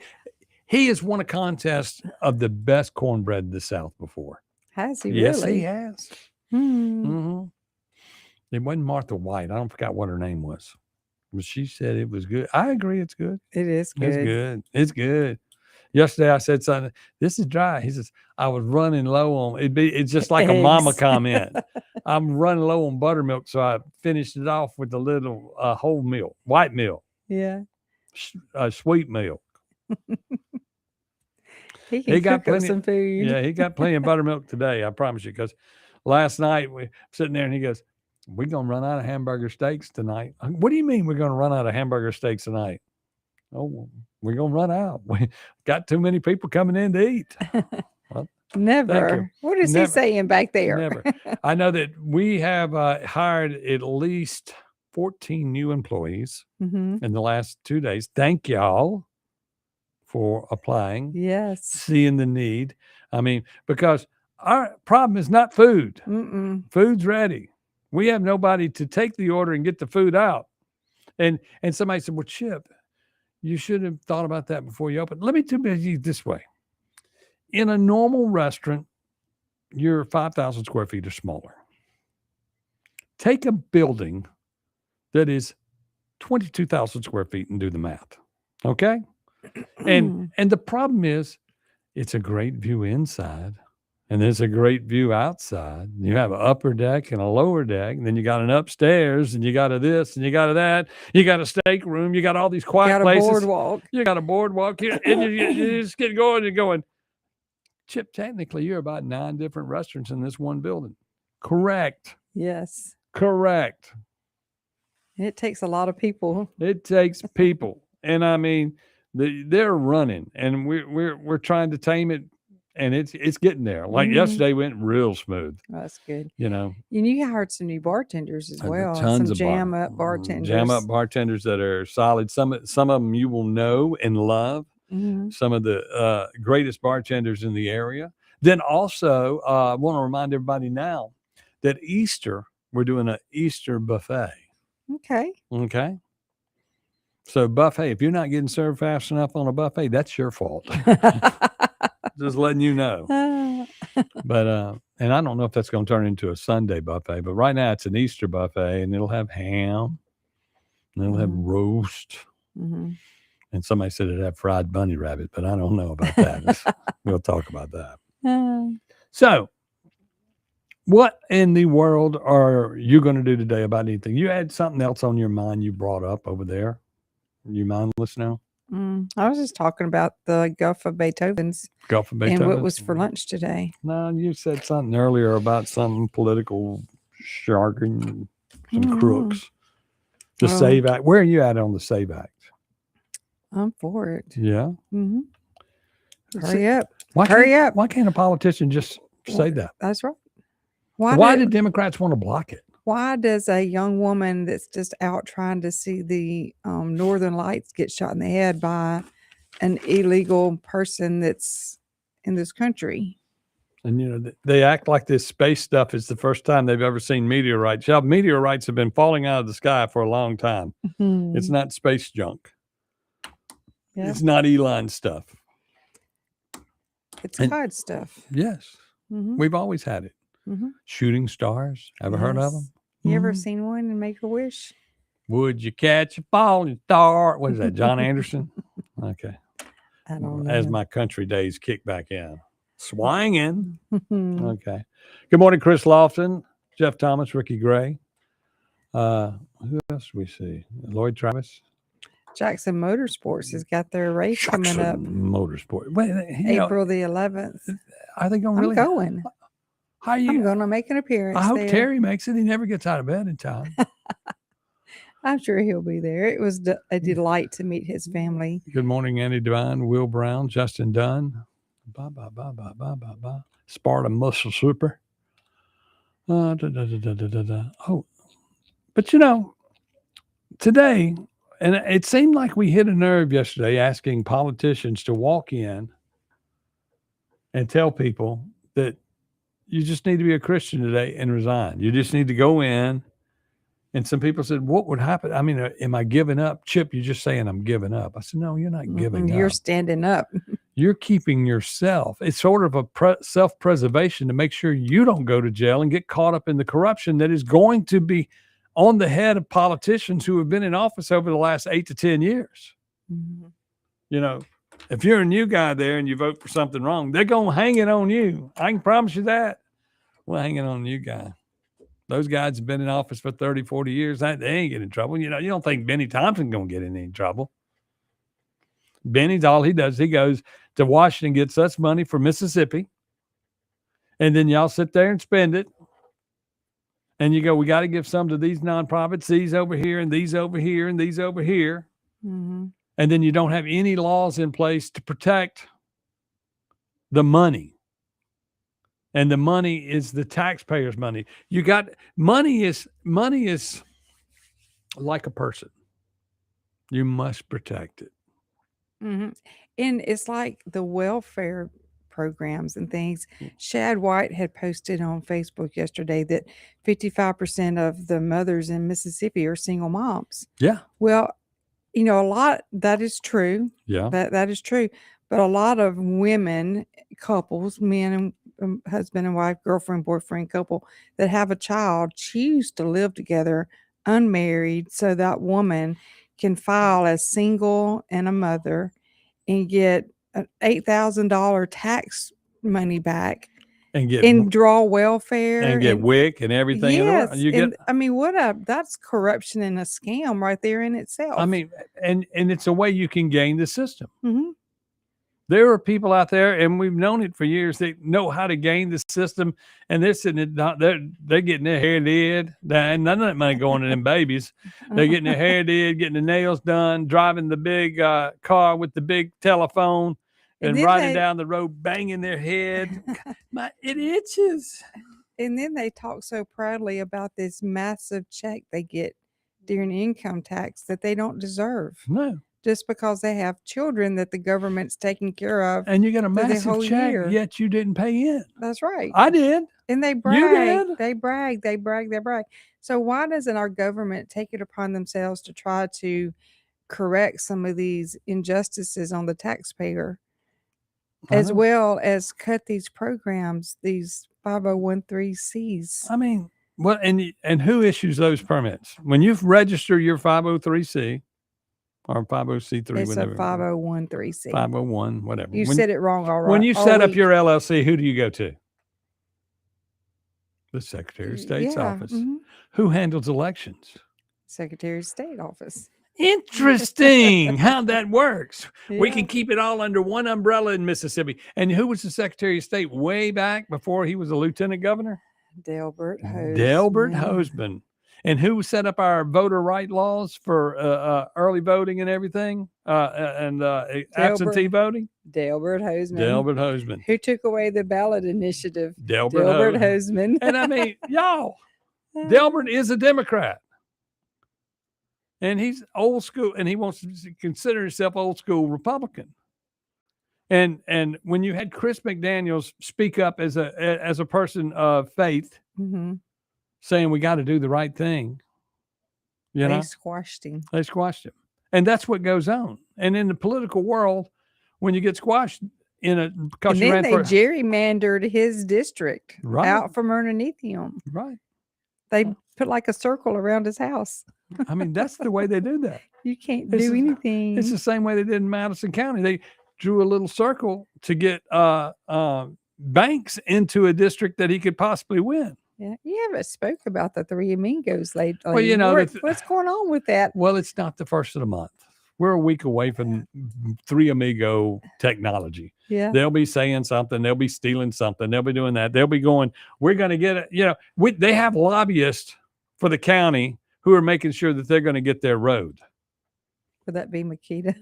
he has won a contest of the best cornbread in the South before. Has he Yes, really? he has. Hmm. It wasn't Martha White. I don't forget what her name was. But she said it was good. I agree. It's good. It is good. It's good. It's good. Yesterday I said something. This is dry. He says, I was running low on it's just like a mama comment. I'm running low on buttermilk, so I finished it off with a little whole milk, white milk. Yeah. Sweet milk. He can got cook up plenty, some food. Yeah, he got plenty of buttermilk today, I promise you, because last night we sitting there and he goes, we're going to run out of hamburger steaks tonight. What do you mean we're going to run out of hamburger steaks tonight? Oh, we're going to run out. We got too many people coming in to eat. Well, Never. What is he saying back there? Never. I know that we have hired at least 14 new employees in the last 2 days. Thank y'all for applying. Yes. Seeing the need. I mean, because our problem is not food. Food's ready. We have nobody to take the order and get the food out. And somebody said, well, Chip, you should have thought about that before you opened. Let me do it this way. In a normal restaurant, you're 5,000 square feet or smaller. Take a building that is 22,000 square feet and do the math. Okay? And the problem is it's a great view inside. And there's a great view outside. You have an upper deck and a lower deck. And then you got an upstairs and you got a this and you got a that. You got a steak room. You got all these quiet places. You got a boardwalk here. And you just get going and going. Chip, technically, you're about 9 different restaurants in this one building. Correct. Yes. Correct. It takes a lot of people. It takes people. And I mean, they're running. And we're trying to tame it and it's getting there. Like yesterday went real smooth. That's good. You know, you hired some new bartenders as well. tons Some of jam up bartenders. jam up bartenders that are solid. Some of them you will know and love. Some of the greatest bartenders in the area. Then also, I want to remind everybody now that Easter, we're doing an Easter buffet. Okay. Okay. So buffet, if you're not getting served fast enough on a buffet, that's your fault. Just letting you know. But and I don't know if that's going to turn into a Sunday buffet, but right now it's an Easter buffet, and it'll have ham, and it'll have roast. And somebody said it'd have fried bunny rabbit, but I don't know about that. We'll talk about that. So, what in the world are you going to do today about anything? You had something else on your mind you brought up over there. You mindless now? I was just talking about the Gulf of Beethoven's. Gulf of Beethoven. And what was for lunch today. No, you said something earlier about some political sharking, some crooks. The SAVE Act. Where are you at on the SAVE Act? I'm for it. Yeah. Hurry up. Hurry up. Why can't a politician just say that? That's right. Why did Democrats want to block it? Why does a young woman that's just out trying to see the Northern Lights get shot in the head by an illegal person that's in this country? And, you know, they act like this space stuff is the first time they've ever seen meteorites. Yeah, meteorites have been falling out of the sky for a long time. It's not space junk. Yeah. It's not Elon stuff. It's God stuff. Yes. We've always had it. Shooting stars. Ever heard of them? You ever seen one and make a wish? Would you catch a falling star? What is that, John Anderson? Okay. I don't know. As my country days kick back in. Swinging. Okay. Good morning, Chris Lofton, Jeff Thomas, Ricky Gray. Who else do we see? Lloyd Travis. Jackson Motorsports has got their race coming up. Motorsport. Wait, April the 11th. Are they going really? I'm going. How are you? I'm going to make an appearance. I hope there. Terry makes it. He never gets out of bed in time. I'm sure he'll be there. It was a delight to meet his family. Good morning, Andy Devine, Will Brown, Justin Dunn. Sparta Muscle Super. Oh, but you know, today, and it seemed like we hit a nerve yesterday asking politicians to walk in and tell people that you just need to be a Christian today and resign. You just need to go in. And some people said, what would happen? I mean, am I giving up? Chip, you're just saying I'm giving up. I said, no, you're not giving up. You're standing up. You're keeping yourself. It's sort of a self-preservation to make sure you don't go to jail and get caught up in the corruption that is going to be on the head of politicians who have been in office over the last 8 to 10 years. You know, if you're a new guy there and you vote for something wrong, they're going to hang it on you. I can promise you that. We'll hang it on you guy. Those guys have been in office for 30, 40 years. They ain't getting in trouble. You know, you don't think Benny Thompson's going to get in any trouble. Benny's all he does. He goes to Washington, gets us money for Mississippi. And then y'all sit there and spend it. And you go, we got to give some to these nonprofits, these over here, and these over here, and these over here. And then you don't have any laws in place to protect the money. And the money is the taxpayers' money. You got money is like a person. You must protect it. And it's like the welfare programs and things. Shad White had posted on Facebook yesterday that 55% of the mothers in Mississippi are single moms. Yeah. Well, you know, a lot that is true. Yeah. That is true. But a lot of women, couples, men and husband and wife, girlfriend, boyfriend couple that have a child choose to live together unmarried so that woman can file as single and a mother and get an $8,000 tax money back and draw welfare and get WIC and everything. Yes, you get. I mean, that's corruption and a scam right there in itself. I mean, and it's a way you can gain the system. There are people out there, and we've known it for years. They know how to gain the system, and they're sitting. They're getting their hair did. And none of that money going to them babies. They're getting their hair did, getting the nails done, driving the big car with the big telephone, and then riding they- down the road, banging their head. It itches. And then they talk so proudly about this massive check they get during income tax that they don't deserve. No. Just because they have children that the government's taking care of. And you get a for the massive whole check, year. yet you didn't pay in. That's right. I did. And they You brag. did. They brag. So why doesn't our government take it upon themselves to try to correct some of these injustices on the taxpayer, as well as cut these programs, these 501(c)(3)s? I mean, what and who issues those permits? When you register your 503c or 50c3, It's whatever. a 501(c)(3). 501, whatever. You said it wrong all right. When you all set up week. your LLC, who do you go to? The Secretary of State's Yeah, office. mhm. Who handles elections? Secretary of State office. Interesting how that works. We Yeah. can keep it all under one umbrella in Mississippi. And who was the Secretary of State way back before he was a lieutenant governor? Delbert Hose. Delbert Hoseman. And who set up our voter right laws for early voting and everything and absentee voting? Delbert Hoseman. Delbert Hoseman. Who took away the ballot initiative? Delbert Hoseman. And I mean, y'all, Delbert is a Democrat. And he's old school, and he wants to consider himself old school Republican. And when you had Chris McDaniels speak up as a person of faith, Mhm. saying we got to do the right thing, you know, They squashed him. they squashed him, and that's what goes on. And in the political world, when you get squashed because And you then ran they for gerrymandered his district Right. out from underneath him. right. They put like a circle around his house. I mean, that's the way they do that. You can't This do is- anything. It's the same way they did in Madison County. They drew a little circle to get Banks into a district that he could possibly win. Yeah, you haven't spoke about the Three Amigos lately. Well, you know, What's going on with that? Well, it's not the first of the month. We're a week away from Three Amigo technology. Yeah. They'll be saying something. They'll be stealing something. They'll be doing that. They'll be going, we're going to get it. You know, they have lobbyists for the county who are making sure that they're going to get their road. Would that be Makita?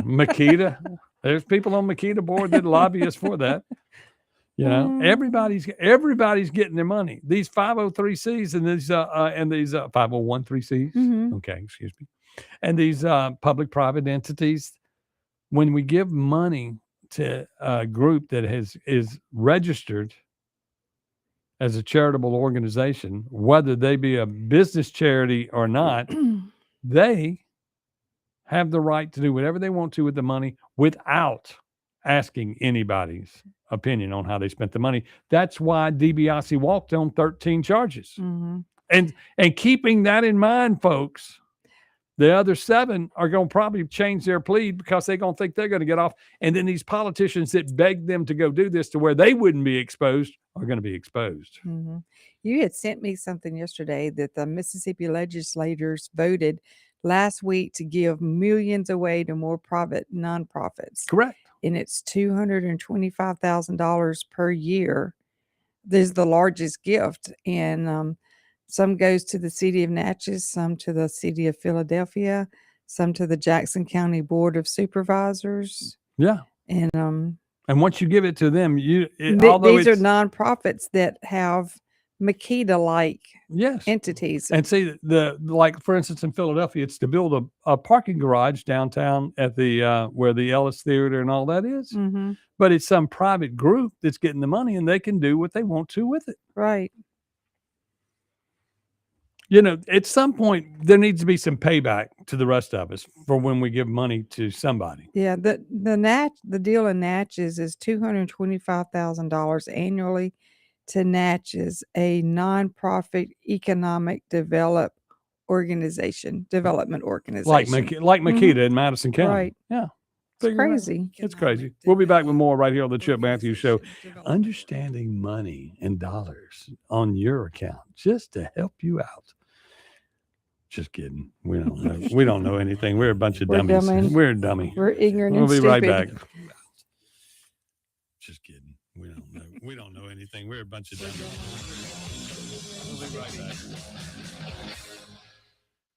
Makita. There's people on Makita board that lobbyists for that. You know, everybody's getting their money. These 503Cs and these 501(c)(3)s. Mhm. Okay, excuse me. And these public-private entities, when we give money to a group that is registered as a charitable organization, whether they be a business charity or not, they have the right to do whatever they want to with the money without asking anybody's opinion on how they spent the money. That's why DiBiase walked on 13 charges. Mhm. And keeping that in mind, folks, the other 7 are going to probably change their plea because they're going to think they're going to get off. And then these politicians that begged them to go do this to where they wouldn't be exposed are going to be exposed. Mhm. You had sent me something yesterday that the Mississippi legislators voted last week to give millions away to more private nonprofits. Correct. And it's $225,000 per year. This is the largest gift. And some goes to the city of Natchez, some to the city of Philadelphia, some to the Jackson County Board of Supervisors. Yeah. And once you give it to them, these although are it's nonprofits that have Makita-like yes entities. And see like for instance in Philadelphia, it's to build a parking garage downtown at the where the Ellis Theater and all that is. Mhm. But it's some private group that's getting the money and they can do what they want to with it. Right. You know, at some point there needs to be some payback to the rest of us for when we give money to somebody. Yeah, the deal in Natchez is $225,000 annually to Natchez, a nonprofit economic development organization. Like Mhm. Makita in Madison County. Right. Yeah. It's Figure it out. crazy. It's crazy. We'll be back with more right here on the Chip Matthews Show. Understanding money and dollars on your account just to help you out. Just kidding. We don't know. We don't know anything. We're a bunch of We're dummies. dummy. We're a dummy. We're ignorant We'll and be right back. stupid. Just kidding. We don't know. We don't know anything. We're a bunch of dummies. We'll be right back.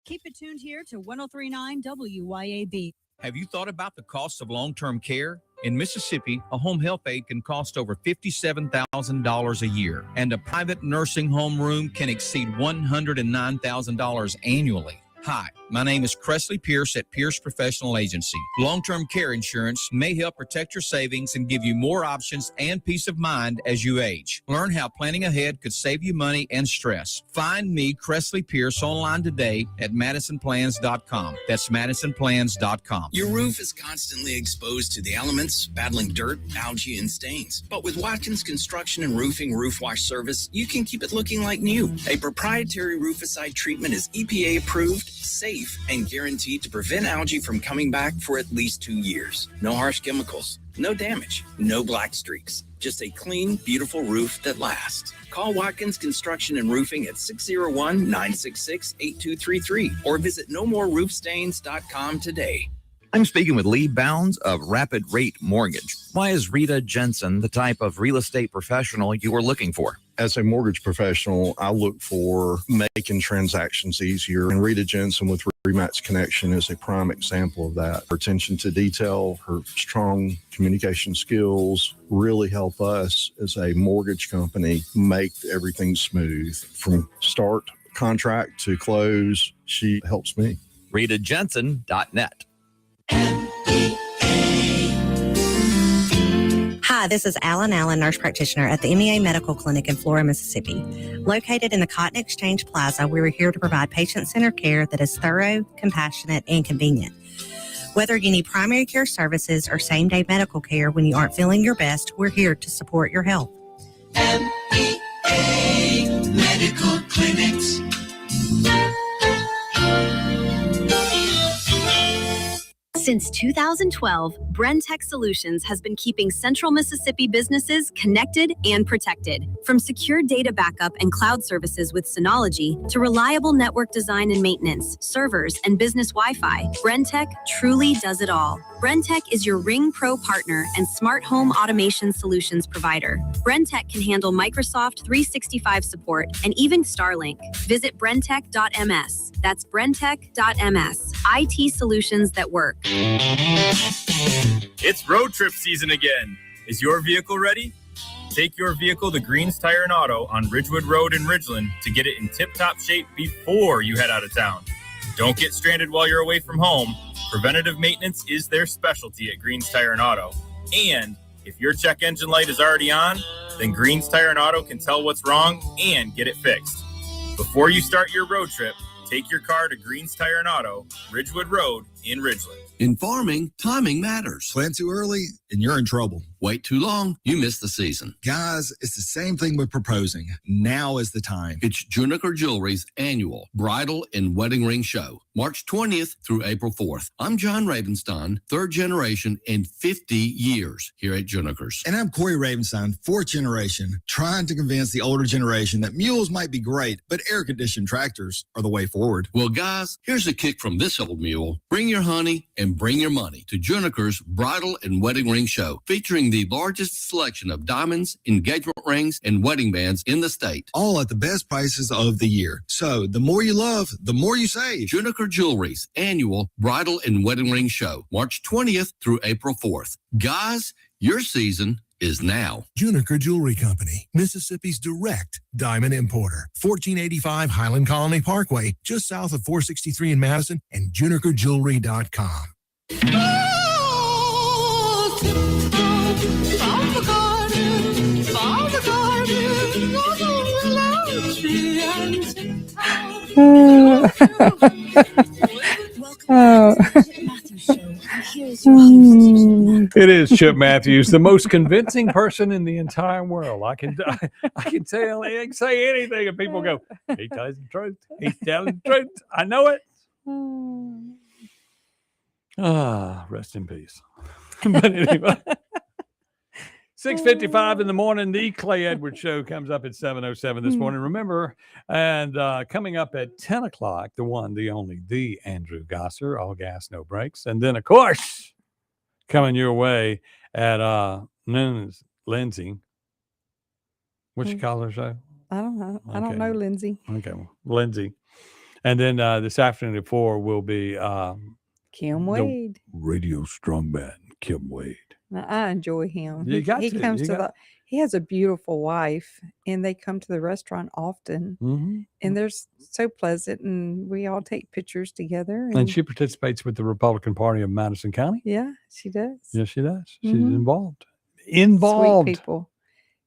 Keep it tuned here to 103.9 WYAB. Have you thought about the cost of long-term care? In Mississippi, a home health aide can cost over $57,000 a year, and a private nursing home room can exceed $109,000 annually. Hi, my name is Cressley Pierce at Pierce Professional Agency. Long-term care insurance may help protect your savings and give you more options and peace of mind as you age. Learn how planning ahead could save you money and stress. Find me, Cressley Pierce, online today at MadisonPlans.com. That's MadisonPlans.com. Your roof is constantly exposed to the elements, battling dirt, algae, and stains. But with Watkins Construction and Roofing Roof Wash Service, you can keep it looking like new. A proprietary rooficide treatment is EPA approved, safe, and guaranteed to prevent algae from coming back for at least 2 years. No harsh chemicals, no damage, no black streaks. Just a clean, beautiful roof that lasts. Call Watkins Construction and Roofing at 601-966-8233 or visit nomoreroofstains.com today. I'm speaking with Lee Bounds of Rapid Rate Mortgage. Why is Rita Jensen the type of real estate professional you are looking for? As a mortgage professional, I look for making transactions easier. And Rita Jensen with Rematch Connection is a prime example of that. Her attention to detail, her strong communication skills really help us as a mortgage company make everything smooth. From start contract to close, she helps me. RitaJensen.net. Hi, this is Alan Allen, nurse practitioner at the MEA Medical Clinic in Flora, Mississippi. Located in the Cotton Exchange Plaza, we are here to provide patient-centered care that is thorough, compassionate, and convenient. Whether you need primary care services or same-day medical care when you aren't feeling your best, we're here to support your health. MEA Medical Clinics. Since 2012, Brentech Solutions has been keeping Central Mississippi businesses connected and protected. From secure data backup and cloud services with Synology to reliable network design and maintenance, servers, and business Wi-Fi, Brentech truly does it all. Brentech is your Ring Pro partner and smart home automation solutions provider. Brentech can handle Microsoft 365 support and even Starlink. Visit brentech.ms. That's brentech.ms. IT solutions that work. It's road trip season again. Is your vehicle ready? Take your vehicle to Green's Tire and Auto on Ridgewood Road in Ridgeland to get it in tip-top shape before you head out of town. Don't get stranded while you're away from home. Preventative maintenance is their specialty at Green's Tire and Auto. And if your check engine light is already on, then Green's Tire and Auto can tell what's wrong and get it fixed. Before you start your road trip, take your car to Green's Tire and Auto, Ridgewood Road in Ridgeland. In farming, timing matters. Plant too early and you're in trouble. Wait too long, you miss the season. Guys, it's the same thing with proposing. Now is the time. It's Juniker Jewelry's annual Bridal and Wedding Ring Show, March 20th through April 4th. I'm John Ravenstein, third generation and 50 years here at Juniker's. And I'm Corey Ravenstein, fourth generation, trying to convince the older generation that mules might be great, but air-conditioned tractors are the way forward. Well, guys, here's a kick from this old mule. Bring your honey and bring your money to Juniker's Bridal and Wedding Ring Show, featuring the largest selection of diamonds, engagement rings, and wedding bands in the state. All at the best prices of the year. So the more you love, the more you save. Juniker Jewelry's annual Bridal and Wedding Ring Show, March 20th through April 4th. Guys, your season is now. Juniker Jewelry Company, Mississippi's direct diamond importer. 1485 Highland Colony Parkway, just south of 463 in Madison, and junikerjewelry.com. It is Chip Matthews, the most convincing person in the entire world. I can tell. He can say anything, and people go, "He tells the truth. He's telling the truth. I know it." Rest in peace. But anyway. 6:55 in the morning, the Clay Edwards Show comes up at 7:07 this morning. Remember, and coming up at 10 o'clock, the one, the only, the Andrew Gosser, all gas, no brakes. And then, of course, coming your way at noon's Lindsay. What you call her show? I don't know. I don't know, Lindsay. Okay, well, Lindsay. And then this afternoon at 4 will be Kim Wade. Radio Strongman, Kim Wade. I enjoy him. You got he to. comes You to got- the. He has a beautiful wife, and they come to the restaurant often. Mhm. And they're so pleasant, and we all take pictures together. And she participates with the Republican Party of Madison County. Yeah, she does. Yes, she does. She's Mhm. involved. Sweet Involved. people.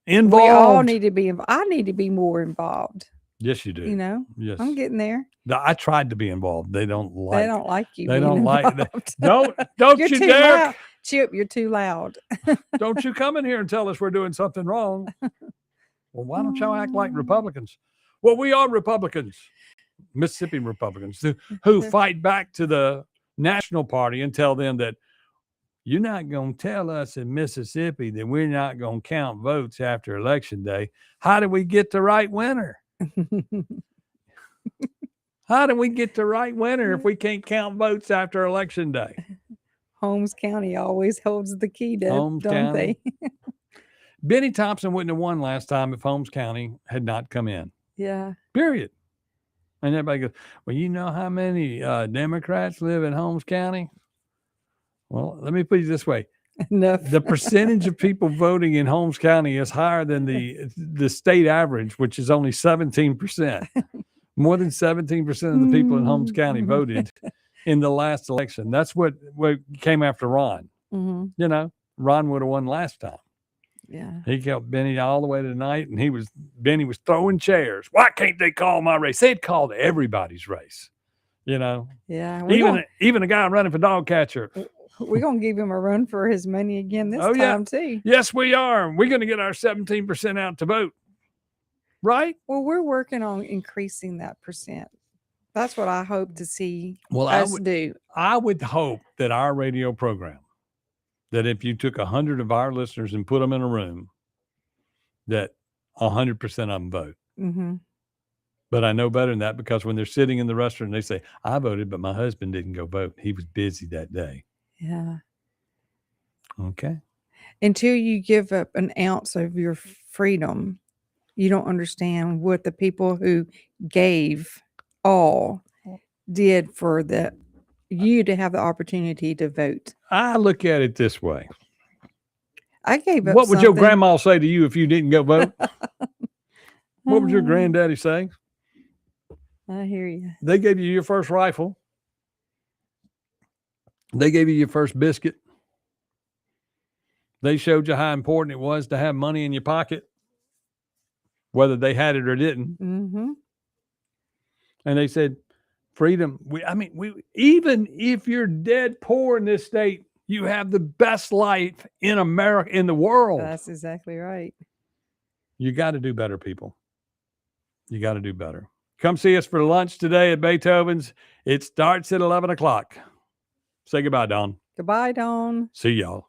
Involved. We all need to be. I need to be more involved. Yes, you do. You know. Yes. I'm getting there. I tried to be involved. They don't like. They don't like you. They being don't like. involved. Don't You're you too dare! loud. Chip, you're too loud. Don't you come in here and tell us we're doing something wrong. Well, why don't y'all act like Republicans? Well, we are Republicans, Mississippi Republicans, who fight back to the National Party and tell them that you're not going to tell us in Mississippi that we're not going to count votes after Election Day. How do we get the right winner? How do we get the right winner if we can't count votes after Election Day? Holmes County always holds the key, don't County. they? Benny Thompson wouldn't have won last time if Holmes County had not come in. Yeah. Period. And everybody goes, well, you know how many Democrats live in Holmes County? Well, let me put it this way. Enough. The percentage of people voting in Holmes County is higher than the state average, which is only 17%. More than 17% of the people in Holmes County voted in the last election. That's what came after Ron. Mm-hmm. You know, Ron would have won last time. Yeah. He kept Benny all the way to tonight, and Benny was throwing chairs. Why can't they call my race? They'd called everybody's race. You know. Yeah. Even a guy running for dog catcher. We're gonna give him a run for his money again this time too. Yes, we are. We're gonna get our 17% out to vote. Right? Well, we're working on increasing that percent. That's what I hope to see us do. I would hope that our radio program, that if you took 100 of our listeners and put them in a room, that 100% of them vote. Mm-hmm. But I know better than that, because when they're sitting in the restaurant, they say, I voted, but my husband didn't go vote. He was busy that day. Yeah. Okay. Until you give up an ounce of your freedom, you don't understand what the people who gave all did for you to have the opportunity to vote. I look at it this way. I gave up. What would your something. grandma say to you if you didn't go vote? What would your granddaddy say? I hear you. They gave you your first rifle. They gave you your first biscuit. They showed you how important it was to have money in your pocket, whether they had it or didn't. Mm-hmm. And they said, freedom. Even if you're dead poor in this state, you have the best life in America, in the world. That's exactly right. You got to do better, people. You got to do better. Come see us for lunch today at Beethoven's. It starts at 11 o'clock. Say goodbye, Dawn. Goodbye, Dawn. See y'all.